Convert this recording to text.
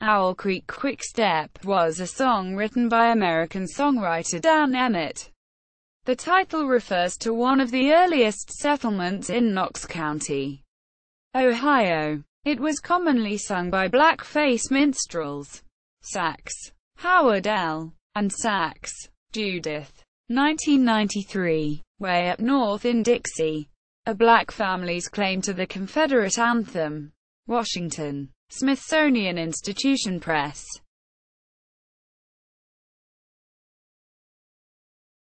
Owl Creek Quickstep was a song written by American songwriter Dan Emmett. The title refers to one of the earliest settlements in Knox County, Ohio. It was commonly sung by Blackface minstrels, sax, Howard L. and sax, Judith. 1993. Way Up North in Dixie. A Black Family's Claim to the Confederate Anthem. Washington. Smithsonian Institution Press.